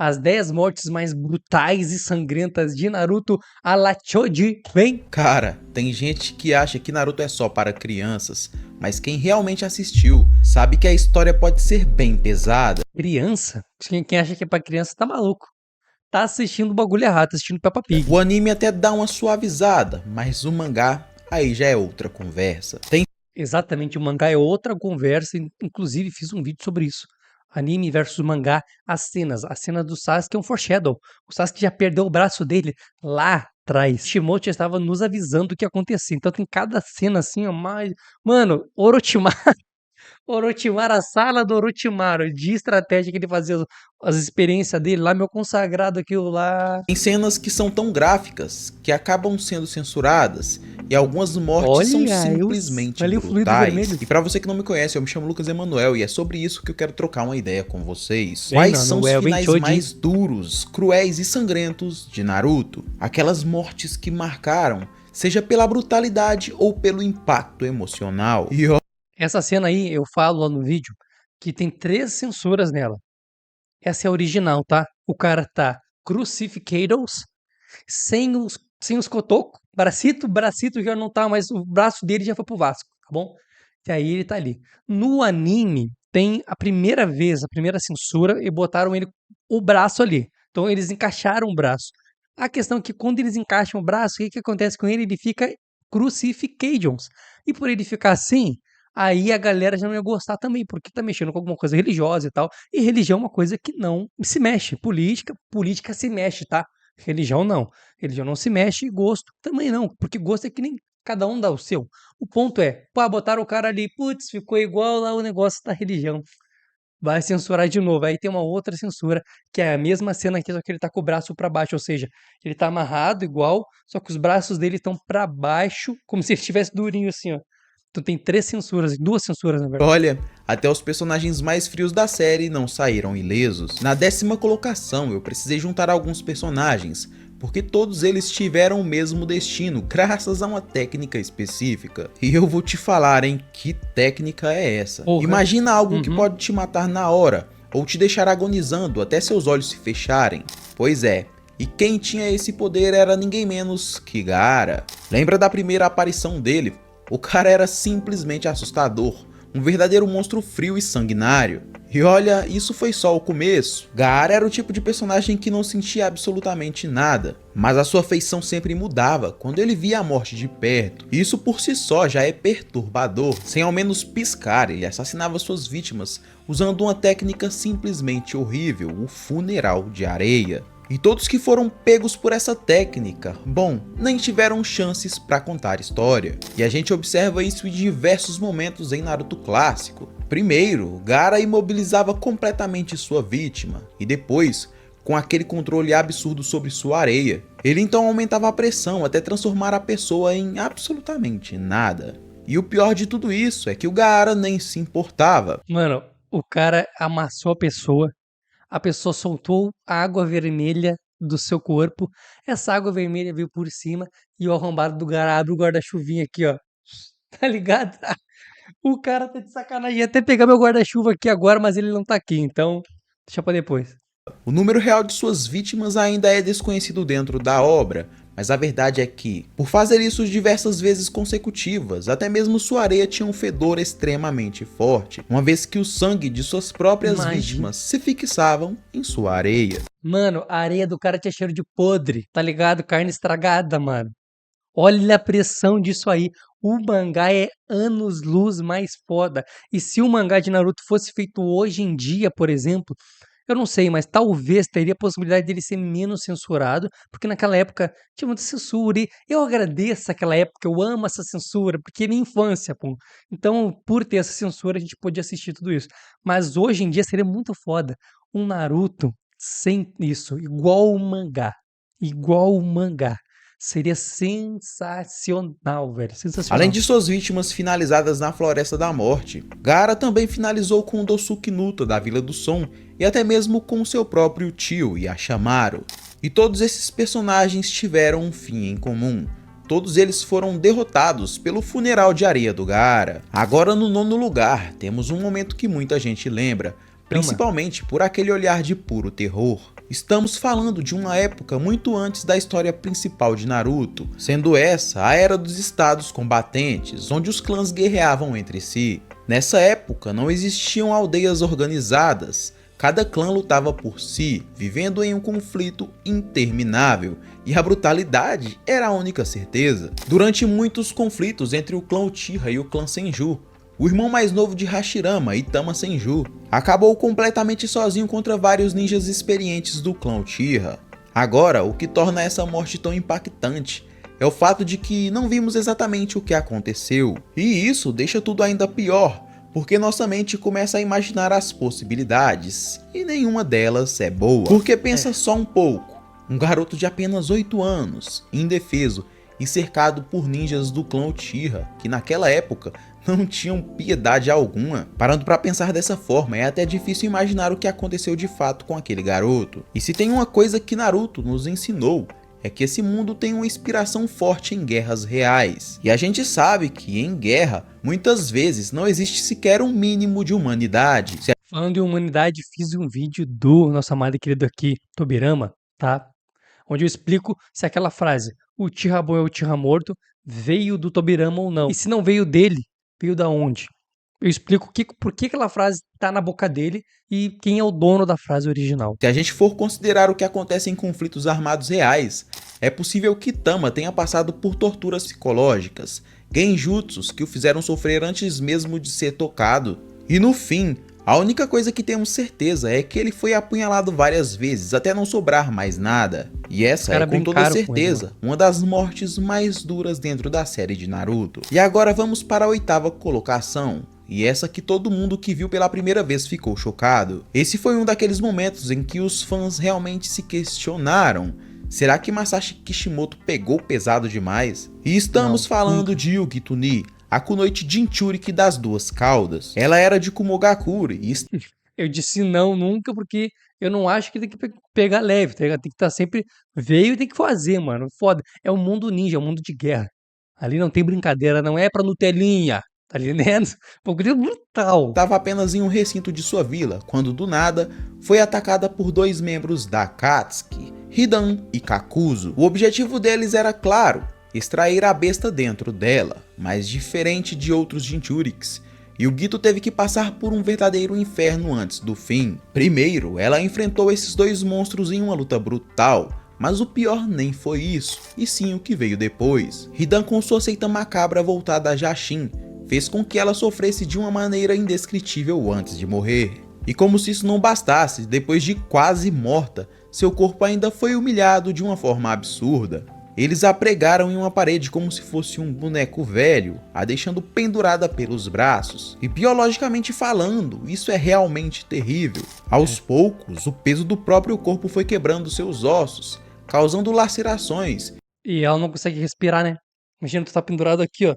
as 10 mortes mais brutais e sangrentas de Naruto a la Choji, vem! Cara, tem gente que acha que Naruto é só para crianças, mas quem realmente assistiu sabe que a história pode ser bem pesada. Criança? Quem acha que é pra criança tá maluco. Tá assistindo o bagulho errado, tá assistindo Peppa Pig. O anime até dá uma suavizada, mas o mangá aí já é outra conversa. Tem Exatamente, o mangá é outra conversa, inclusive fiz um vídeo sobre isso. Anime versus mangá, as cenas. A cena do Sasuke é um foreshadow. O Sasuke já perdeu o braço dele lá atrás. Shimoto já estava nos avisando o que ia acontecer. Então tem cada cena assim, ó, mais... Mano, Orochimaru, Orochimaru, a sala do Orochimaru, de estratégia que ele fazia as experiências dele lá, meu consagrado aquilo lá. cenas que são tão gráficas que acabam sendo censuradas e algumas mortes são Olha, simplesmente olha o fluido brutais. vermelho. E pra você que não me conhece, eu me chamo Lucas Emanuel e é sobre isso que eu quero trocar uma ideia com vocês. Bem, Quais são os Manuel, bem finais Choji. mais duros, cruéis e sangrentos de Naruto? Aquelas mortes que marcaram, seja pela brutalidade ou pelo impacto emocional. E Essa cena aí, eu falo lá no vídeo, que tem 3 censuras nela. Essa é a original, tá? O cara tá crucificados, sem os cotocos, bracito já não tá, mas o braço dele já foi pro Vasco, tá bom? E aí ele tá ali. No anime, tem a primeira vez, a primeira censura, e botaram ele, o braço ali. Então eles encaixaram o braço. A questão é que quando eles encaixam o braço, o que acontece com ele? Ele fica crucifications. E por ele ficar assim, aí a galera já não ia gostar também, porque tá mexendo com alguma coisa religiosa e tal. E religião é uma coisa que não se mexe. Política se mexe, tá? Religião não. Religião não se mexe e gosto também não, porque gosto é que nem cada um dá o seu. O ponto é, pá, botaram o cara ali, putz, ficou igual lá o negócio da religião. Vai censurar de novo. Aí tem uma outra censura, que é a mesma cena aqui, só que ele tá com o braço pra baixo, ou seja, ele tá amarrado igual, só que os braços dele estão pra baixo, como se ele estivesse durinho assim, ó. Então tem 3 censuras, 2 censuras na verdade. olha, até os personagens mais frios da série não saíram ilesos. Na 10ª colocação, eu precisei juntar alguns personagens, porque todos eles tiveram o mesmo destino, graças a uma técnica específica. E eu vou te falar, hein, que técnica é essa? Porra. Imagina algo que Uhum. pode te matar na hora, ou te deixar agonizando até seus olhos se fecharem. Pois é, e quem tinha esse poder era ninguém menos que Gaara. Lembra da primeira aparição dele? O cara era simplesmente assustador, um verdadeiro monstro frio e sanguinário. E olha, isso foi só o começo. Gaara era o tipo de personagem que não sentia absolutamente nada, mas a sua feição sempre mudava quando ele via a morte de perto. Isso por si só já é perturbador. Sem ao menos piscar, ele assassinava suas vítimas usando uma técnica simplesmente horrível, o funeral de areia. E todos que foram pegos por essa técnica, bom, nem tiveram chances para contar história. E a gente observa isso em diversos momentos em Naruto clássico. Primeiro, Gaara imobilizava completamente sua vítima, e depois, com aquele controle absurdo sobre sua areia, ele então aumentava a pressão até transformar a pessoa em absolutamente nada. E o pior de tudo isso é que o Gaara nem se importava. Mano, o cara amassou a pessoa soltou a água vermelha do seu corpo, essa água vermelha veio por cima e o arrombado do cara abre o guarda-chuvinha aqui, ó. Tá ligado? O cara tá de sacanagem. Ia até pegar meu guarda-chuva aqui agora, mas ele não tá aqui, então deixa pra depois. O número real de suas vítimas ainda é desconhecido dentro da obra, mas a verdade é que, por fazer isso diversas vezes consecutivas, até mesmo sua areia tinha um fedor extremamente forte, uma vez que o sangue de suas próprias Imagina. vítimas se fixavam em sua areia. Mano, a areia do cara tinha cheiro de podre, tá ligado? Carne estragada, mano. Olha a pressão disso aí. O mangá é anos-luz mais foda. E se o mangá de Naruto fosse feito hoje em dia, por exemplo, eu não sei, mas talvez teria a possibilidade dele ser menos censurado, porque naquela época tinha muita censura. E eu agradeço aquela época, eu amo essa censura, porque é minha infância, pô. Então, por ter essa censura, a gente podia assistir tudo isso. Mas hoje em dia seria muito foda um Naruto sem isso, igual o mangá. Igual o mangá. Seria sensacional, velho. Sensacional. Além de suas vítimas finalizadas na Floresta da Morte, Gaara também finalizou com o Dosuke Nuta da Vila do Som e até mesmo com seu próprio tio, Yashamaru. E todos esses personagens tiveram um fim em comum. Todos eles foram derrotados pelo funeral de areia do Gaara. Agora no 9º lugar, temos um momento que muita gente lembra, principalmente por aquele olhar de puro terror. Estamos falando de uma época muito antes da história principal de Naruto, sendo essa a era dos estados combatentes, onde os clãs guerreavam entre si. Nessa época não existiam aldeias organizadas, cada clã lutava por si, vivendo em um conflito interminável, e a brutalidade era a única certeza. Durante muitos conflitos entre o clã Uchiha e o clã Senju, o irmão mais novo de Hashirama, Itama Senju, acabou completamente sozinho contra vários ninjas experientes do clã Uchiha. Agora, o que torna essa morte tão impactante é o fato de que não vimos exatamente o que aconteceu, e isso deixa tudo ainda pior, porque nossa mente começa a imaginar as possibilidades, e nenhuma delas é boa. Porque pensa só um pouco, um garoto de apenas 8 anos, indefeso e cercado por ninjas do clã Uchiha, que naquela época não tinham piedade alguma. Parando para pensar dessa forma, é até difícil imaginar o que aconteceu de fato com aquele garoto. E se tem uma coisa que Naruto nos ensinou, é que esse mundo tem uma inspiração forte em guerras reais. E a gente sabe que em guerra, muitas vezes não existe sequer um mínimo de humanidade. Falando em humanidade, fiz um vídeo do nosso amado e querido aqui, Tobirama, tá? Onde eu explico se aquela frase, o Uchiha bom é o Uchiha morto, veio do Tobirama ou não. E se não veio dele, veio da onde? Eu explico por que aquela frase tá na boca dele e quem é o dono da frase original. Se a gente for considerar o que acontece em conflitos armados reais, é possível que Tama tenha passado por torturas psicológicas, genjutsus que o fizeram sofrer antes mesmo de ser tocado. E no fim, a única coisa que temos certeza é que ele foi apunhalado várias vezes até não sobrar mais nada. E essa é com toda certeza uma das mortes mais duras dentro da série de Naruto. E agora vamos para a 8ª colocação. E essa que todo mundo que viu pela primeira vez ficou chocado. Esse foi um daqueles momentos em que os fãs realmente se questionaram. Será que Masashi Kishimoto pegou pesado demais? E estamos falando de Yugi Tuni, a Kunoichi Jinchuriki das duas caudas. Ela era de Kumogakure e... Eu disse não nunca porque eu não acho que tem que pegar leve, tá ligado? Tem que estar sempre... Veio e tem que fazer, mano. Foda. É um mundo ninja, é um mundo de guerra. Ali não tem brincadeira, não é pra Nutelinha. Tá entendendo? Bagulho brutal. Estava apenas em um recinto de sua vila, quando do nada foi atacada por 2 membros da Akatsuki, Hidan e Kakuzu. O objetivo deles era claro, extrair a besta dentro dela, mas diferente de outros Jinchuriks, Yugito teve que passar por um verdadeiro inferno antes do fim. Primeiro, ela enfrentou esses 2 monstros em uma luta brutal, mas o pior nem foi isso, e sim o que veio depois. Hidan, com sua seita macabra voltada a Jashin, fez com que ela sofresse de uma maneira indescritível antes de morrer. E como se isso não bastasse, depois de quase morta, seu corpo ainda foi humilhado de uma forma absurda. Eles a pregaram em uma parede como se fosse um boneco velho, a deixando pendurada pelos braços. E biologicamente falando, isso é realmente terrível. Aos poucos, o peso do próprio corpo foi quebrando seus ossos, causando lacerações. E ela não consegue respirar, né? Imagina, tu tá pendurado aqui, ó.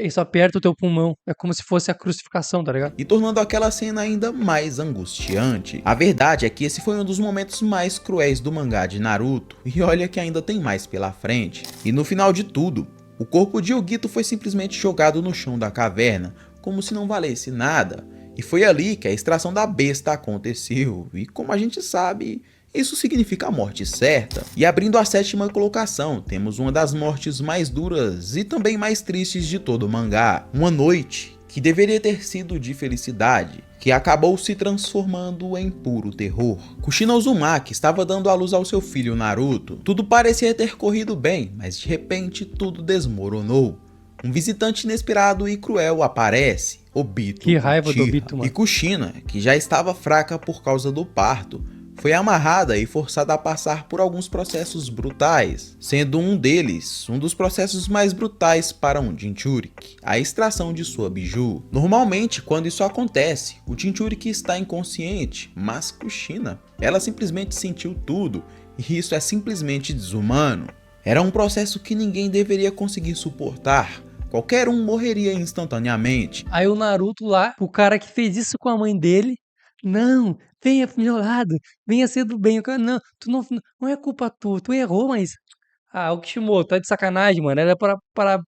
Isso aperta o teu pulmão. É como se fosse a crucificação, tá ligado? E tornando aquela cena ainda mais angustiante. A verdade é que esse foi um dos momentos mais cruéis do mangá de Naruto, e olha que ainda tem mais pela frente. E no final de tudo, o corpo de Yugito foi simplesmente jogado no chão da caverna, como se não valesse nada. E foi ali que a extração da besta aconteceu, e como a gente sabe, isso significa a morte certa. E abrindo a 7ª colocação, temos uma das mortes mais duras e também mais tristes de todo o mangá. Uma noite que deveria ter sido de felicidade, que acabou se transformando em puro terror. Kushina Uzumaki estava dando à luz ao seu filho Naruto. Tudo parecia ter corrido bem, mas de repente tudo desmoronou. Um visitante inesperado e cruel aparece, Obito Que raiva Uchiha. do Obito, mano. E Kushina, que já estava fraca por causa do parto, foi amarrada e forçada a passar por alguns processos brutais, sendo um deles um dos processos mais brutais para um Jinchuriki, a extração de sua biju. Normalmente, quando isso acontece, o Jinchuriki está inconsciente, mas Kushina, ela simplesmente sentiu tudo, e isso é simplesmente desumano. Era um processo que ninguém deveria conseguir suportar. Qualquer um morreria instantaneamente. Aí o Naruto lá, o cara que fez isso com a mãe dele, não, venha pro meu lado, venha ser do bem. O cara, não, não é culpa tua, tu errou, mas... Ah, o Kishimoto, tá de sacanagem, mano. Era para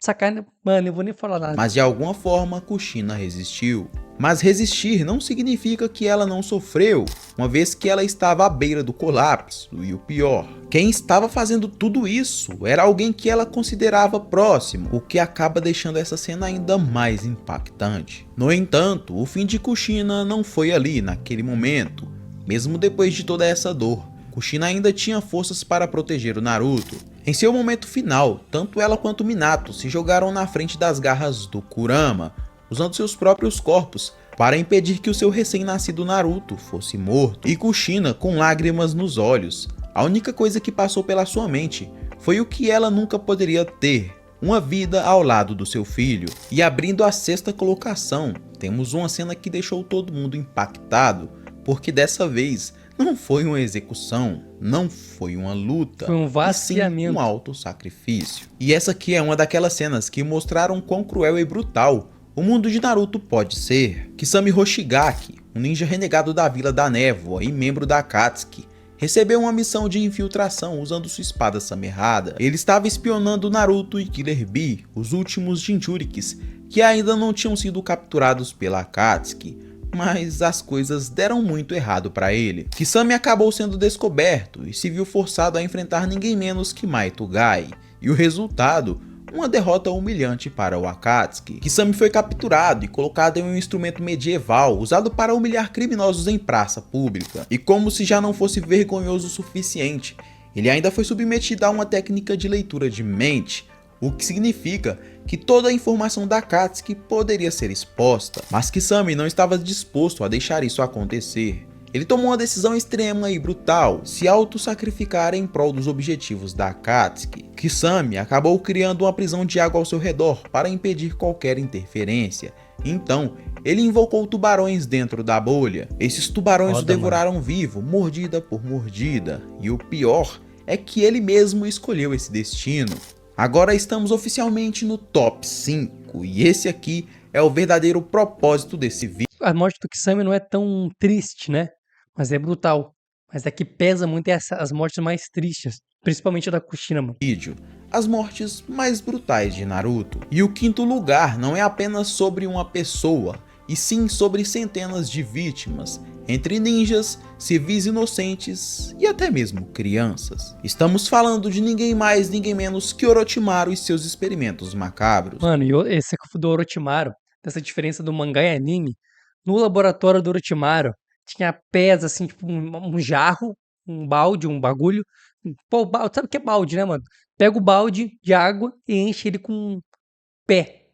Sacanagem. Mano, eu vou nem falar nada. Mas de alguma forma Kushina resistiu. Mas resistir não significa que ela não sofreu, uma vez que ela estava à beira do colapso. E o pior, quem estava fazendo tudo isso era alguém que ela considerava próximo, o que acaba deixando essa cena ainda mais impactante. No entanto, o fim de Kushina não foi ali naquele momento, mesmo depois de toda essa dor. Kushina ainda tinha forças para proteger o Naruto. Em seu momento final, tanto ela quanto Minato se jogaram na frente das garras do Kurama, usando seus próprios corpos para impedir que o seu recém-nascido Naruto fosse morto. E Kushina, com lágrimas nos olhos, a única coisa que passou pela sua mente foi o que ela nunca poderia ter: uma vida ao lado do seu filho. E abrindo a sexta colocação, temos uma cena que deixou todo mundo impactado, porque dessa vez não foi uma execução, não foi uma luta, Foi um e sim vaciamento. um auto-sacrifício. E essa aqui é uma daquelas cenas que mostraram quão cruel e brutal o mundo de Naruto pode ser. Kisame Hoshigaki, um ninja renegado da Vila da Névoa e membro da Akatsuki, recebeu uma missão de infiltração usando sua espada Samerrada. Ele estava espionando Naruto e Killer Bee, os últimos Jinchurikis que ainda não tinham sido capturados pela Akatsuki. Mas as coisas deram muito errado para ele. Kisame acabou sendo descoberto e se viu forçado a enfrentar ninguém menos que Maito Gai. E o resultado? Uma derrota humilhante para o Akatsuki. Kisame foi capturado e colocado em um instrumento medieval usado para humilhar criminosos em praça pública. E como se já não fosse vergonhoso o suficiente, ele ainda foi submetido a uma técnica de leitura de mente, o que significa que toda a informação da Akatsuki poderia ser exposta. Mas Kisame não estava disposto a deixar isso acontecer. Ele tomou uma decisão extrema e brutal: se auto-sacrificar em prol dos objetivos da Akatsuki. Kisame acabou criando uma prisão de água ao seu redor para impedir qualquer interferência. Então, ele invocou tubarões dentro da bolha. Esses tubarões o devoraram vivo, mordida por mordida. E o pior é que ele mesmo escolheu esse destino. Agora estamos oficialmente no top 5, e esse aqui é o verdadeiro propósito desse vídeo. A morte do Kisame não é tão triste, né? Mas é brutal. Mas a que pesa muito é as mortes mais tristes, principalmente a da Kushina, mano. As mortes mais brutais de Naruto. E o quinto lugar não é apenas sobre uma pessoa, e sim sobre centenas de vítimas, entre ninjas, civis inocentes e até mesmo crianças. Estamos falando de ninguém mais, ninguém menos que Orochimaru e seus experimentos macabros. Mano, e esse do Orochimaru, dessa diferença do mangá e anime, no laboratório do Orochimaru tinha pés assim, tipo um jarro, um balde, um bagulho. Pô, sabe o que é balde, né, mano? Pega o balde de água e enche ele com pé.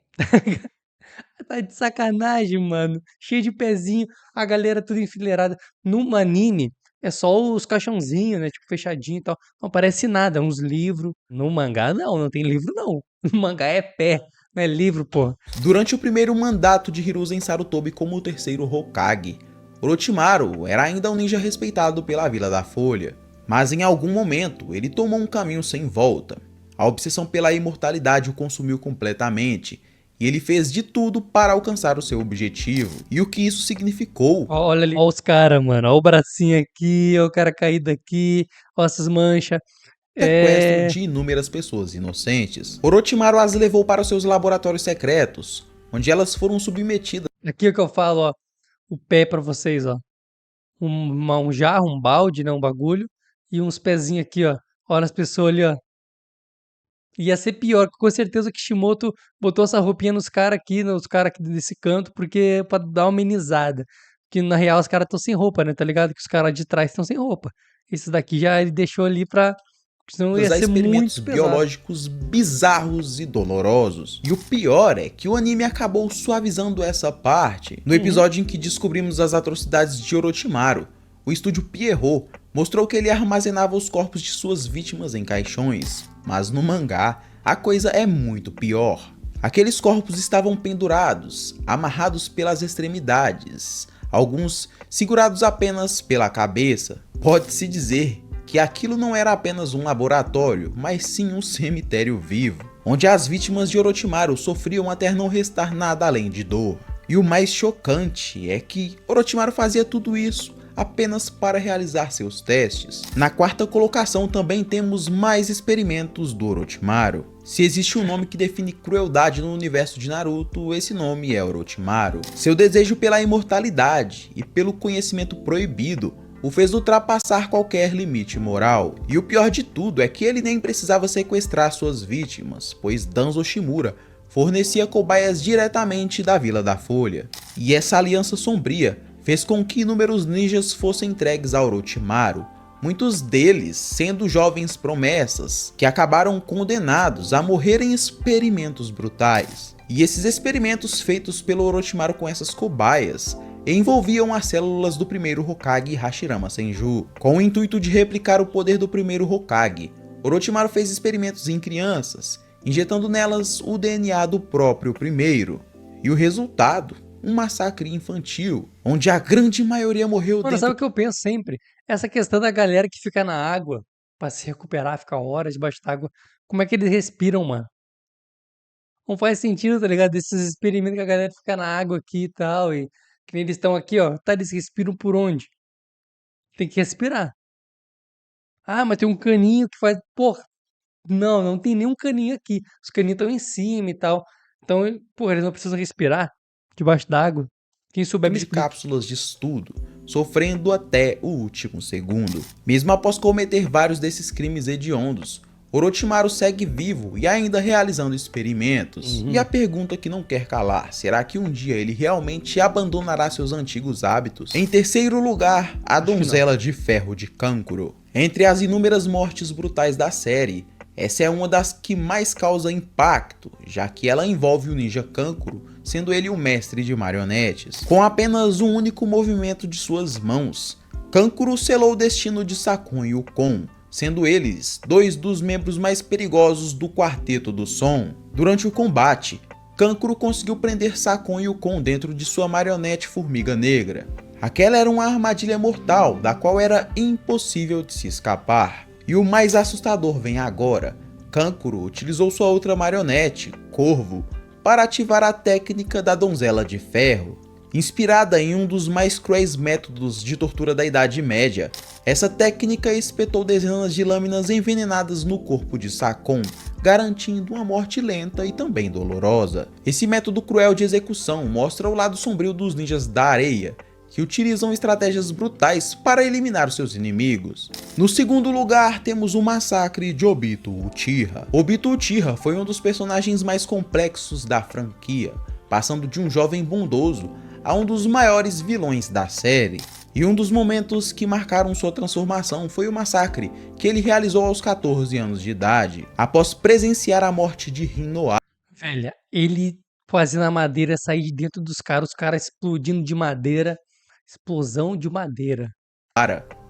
Tá de sacanagem, mano. Cheio de pezinho, a galera tudo enfileirada. No anime, é só os caixãozinhos, né? Tipo, fechadinho e tal. Não aparece nada, uns livros. No mangá, não tem livro, não. No mangá é pé, não é livro, pô. Durante o primeiro mandato de Hiruzen Sarutobi como o terceiro Hokage, Orochimaru era ainda um ninja respeitado pela Vila da Folha. Mas em algum momento, ele tomou um caminho sem volta. A obsessão pela imortalidade o consumiu completamente, e ele fez de tudo para alcançar o seu objetivo. E o que isso significou? Olha ali, olha os caras, mano. Olha o bracinho aqui, olha o cara caído aqui, olha essas manchas. Sequestro de inúmeras pessoas inocentes. Orochimaru as levou para os seus laboratórios secretos, onde elas foram submetidas. Aqui é o que eu falo, ó. O pé pra vocês, ó. Um jarro, um balde, né? Um bagulho. E uns pezinhos aqui, ó. Olha as pessoas ali, ó. Ia ser pior, com certeza o Kishimoto botou essa roupinha nos caras aqui, nos caras aqui desse canto, porque pra dar uma amenizada. Que na real os caras estão sem roupa, né? Tá ligado? Que os caras de trás estão sem roupa. Esse daqui já ele deixou ali pra. Senão ia ser experimentos muito pesado. biológicos bizarros e dolorosos. E o pior é que o anime acabou suavizando essa parte. No episódio em que descobrimos as atrocidades de Orochimaru, o estúdio Pierrot mostrou que ele armazenava os corpos de suas vítimas em caixões. Mas no mangá, a coisa é muito pior. Aqueles corpos estavam pendurados, amarrados pelas extremidades, alguns segurados apenas pela cabeça. Pode-se dizer que aquilo não era apenas um laboratório, mas sim um cemitério vivo, onde as vítimas de Orochimaru sofriam até não restar nada além de dor. E o mais chocante é que Orochimaru fazia tudo isso apenas para realizar seus testes. Na quarta colocação também temos mais experimentos do Orochimaru. Se existe um nome que define crueldade no universo de Naruto, esse nome é Orochimaru. Seu desejo pela imortalidade e pelo conhecimento proibido o fez ultrapassar qualquer limite moral. E o pior de tudo é que ele nem precisava sequestrar suas vítimas, pois Danzo Shimura fornecia cobaias diretamente da Vila da Folha. E essa aliança sombria fez com que inúmeros ninjas fossem entregues a Orochimaru, muitos deles sendo jovens promessas que acabaram condenados a morrer em experimentos brutais. E esses experimentos feitos pelo Orochimaru com essas cobaias envolviam as células do primeiro Hokage Hashirama Senju. Com o intuito de replicar o poder do primeiro Hokage, Orochimaru fez experimentos em crianças, injetando nelas o DNA do próprio primeiro. E o resultado? Um massacre infantil, onde a grande maioria morreu Mano, dentro... sabe o que eu penso sempre? Essa questão da galera que fica na água pra se recuperar, ficar horas debaixo d'água. Como é que eles respiram, mano? Não faz sentido, tá ligado? Esses experimentos que a galera fica na água aqui e tal, e que nem eles estão aqui, ó. Tá, eles respiram por onde? Tem que respirar. Ah, mas tem um caninho que faz. Porra, não, não tem nenhum caninho aqui. Os caninhos estão em cima e tal. Então, porra, eles não precisam respirar debaixo d'água. Quem souber me de explica. cápsulas de estudo, sofrendo até o último segundo. Mesmo após cometer vários desses crimes hediondos, Orochimaru segue vivo e ainda realizando experimentos. E a pergunta que não quer calar, será que um dia ele realmente abandonará seus antigos hábitos? Em terceiro lugar, a Donzela de Ferro de Kankuro. Entre as inúmeras mortes brutais da série, essa é uma das que mais causa impacto, já que ela envolve o ninja Kankuro, sendo ele o mestre de marionetes. Com apenas um único movimento de suas mãos, Kankuro selou o destino de Sakon e Ukon, sendo eles dois dos membros mais perigosos do Quarteto do Som. Durante o combate, Kankuro conseguiu prender Sakon e Ukon dentro de sua marionete Formiga Negra. Aquela era uma armadilha mortal, da qual era impossível de se escapar. E o mais assustador vem agora. Kankuro utilizou sua outra marionete, Corvo, para ativar a técnica da Donzela de Ferro. Inspirada em um dos mais cruéis métodos de tortura da Idade Média, essa técnica espetou dezenas de lâminas envenenadas no corpo de Sakon, garantindo uma morte lenta e também dolorosa. Esse método cruel de execução mostra o lado sombrio dos ninjas da areia, que utilizam estratégias brutais para eliminar seus inimigos. No segundo lugar, temos o massacre de Obito Uchiha. Obito Uchiha foi um dos personagens mais complexos da franquia, passando de um jovem bondoso a um dos maiores vilões da série. E um dos momentos que marcaram sua transformação foi o massacre que ele realizou aos 14 anos de idade, após presenciar a morte de Rinoa. Velho, ele fazendo a madeira sair de dentro dos caras, os caras explodindo de madeira. Explosão de madeira.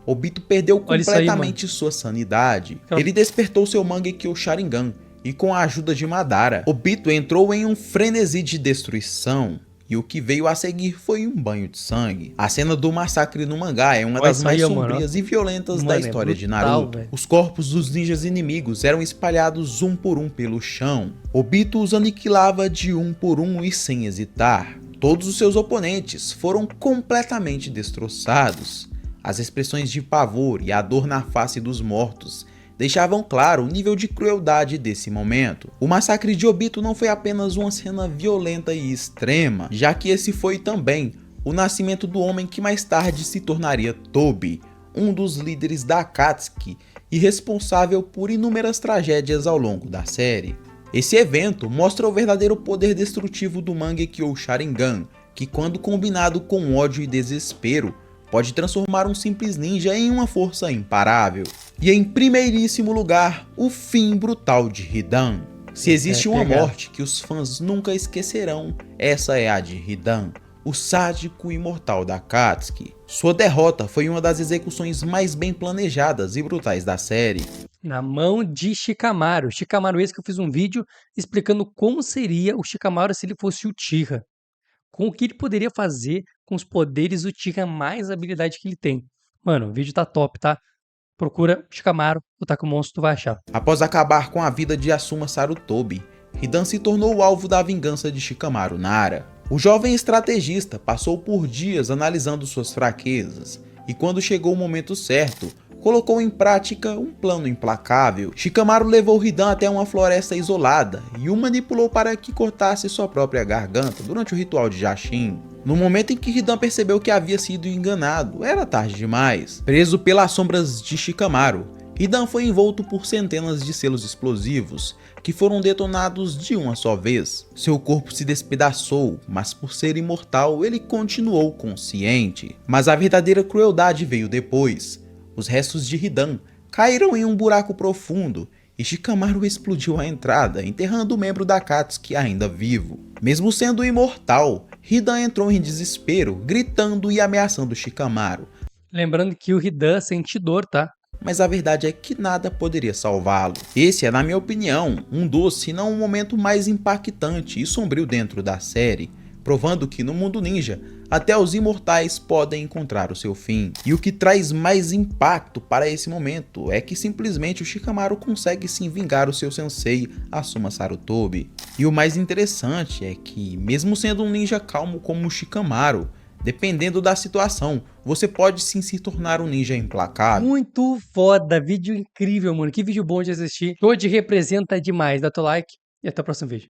Obito perdeu Olha isso aí, completamente sua sanidade. Ele despertou seu Mangekyo Sharingan e, com a ajuda de Madara, Obito entrou em um frenesi de destruição. E o que veio a seguir foi um banho de sangue. A cena do massacre no mangá é uma das mais sombrias e violentas da história de Naruto. Véio. Os corpos dos ninjas inimigos eram espalhados um por um pelo chão. Obito os aniquilava de um por um e sem hesitar. Todos os seus oponentes foram completamente destroçados. As expressões de pavor e a dor na face dos mortos deixavam claro o nível de crueldade desse momento. O massacre de Obito não foi apenas uma cena violenta e extrema, já que esse foi também o nascimento do homem que mais tarde se tornaria Tobi, um dos líderes da Akatsuki e responsável por inúmeras tragédias ao longo da série. Esse evento mostra o verdadeiro poder destrutivo do Mangekyo Sharingan, que, quando combinado com ódio e desespero, pode transformar um simples ninja em uma força imparável. E em primeiríssimo lugar, o fim brutal de Hidan. Se existe uma morte que os fãs nunca esquecerão, essa é a de Hidan, o sádico imortal da Akatsuki. Sua derrota foi uma das execuções mais bem planejadas e brutais da série. Na mão de Shikamaru. Shikamaru esse que eu fiz um vídeo explicando como seria o Shikamaru se ele fosse o Uchiha. Com o que ele poderia fazer com os poderes do Uchiha mais a habilidade que ele tem. Mano, o vídeo tá top, tá? Procura Shikamaru, Otaku Monstro, tu vai achar. Após acabar com a vida de Asuma Sarutobi, Hidan se tornou o alvo da vingança de Shikamaru Nara. O jovem estrategista passou por dias analisando suas fraquezas, e quando chegou o momento certo, colocou em prática um plano implacável. Shikamaru levou Hidan até uma floresta isolada e o manipulou para que cortasse sua própria garganta durante o ritual de Jashin. No momento em que Hidan percebeu que havia sido enganado, era tarde demais. Preso pelas sombras de Shikamaru, Hidan foi envolto por centenas de selos explosivos, que foram detonados de uma só vez. Seu corpo se despedaçou, mas por ser imortal, ele continuou consciente. Mas a verdadeira crueldade veio depois. Os restos de Hidan caíram em um buraco profundo e Shikamaru explodiu a entrada, enterrando o membro da Akatsuki ainda vivo. Mesmo sendo imortal, Hidan entrou em desespero, gritando e ameaçando Shikamaru. Lembrando que o Hidan sente dor, tá? Mas a verdade é que nada poderia salvá-lo. Esse é, na minha opinião, um dos, se não o momento mais impactante e sombrio dentro da série, provando que no mundo ninja, até os imortais podem encontrar o seu fim. E o que traz mais impacto para esse momento é que simplesmente o Shikamaru consegue sim vingar o seu sensei, Asuma Sarutobi. E o mais interessante é que, mesmo sendo um ninja calmo como o Shikamaru, dependendo da situação, você pode sim se tornar um ninja implacável. Muito foda, vídeo incrível, mano. Que vídeo bom de assistir. Hoje representa demais. Dá teu like e até o próximo vídeo.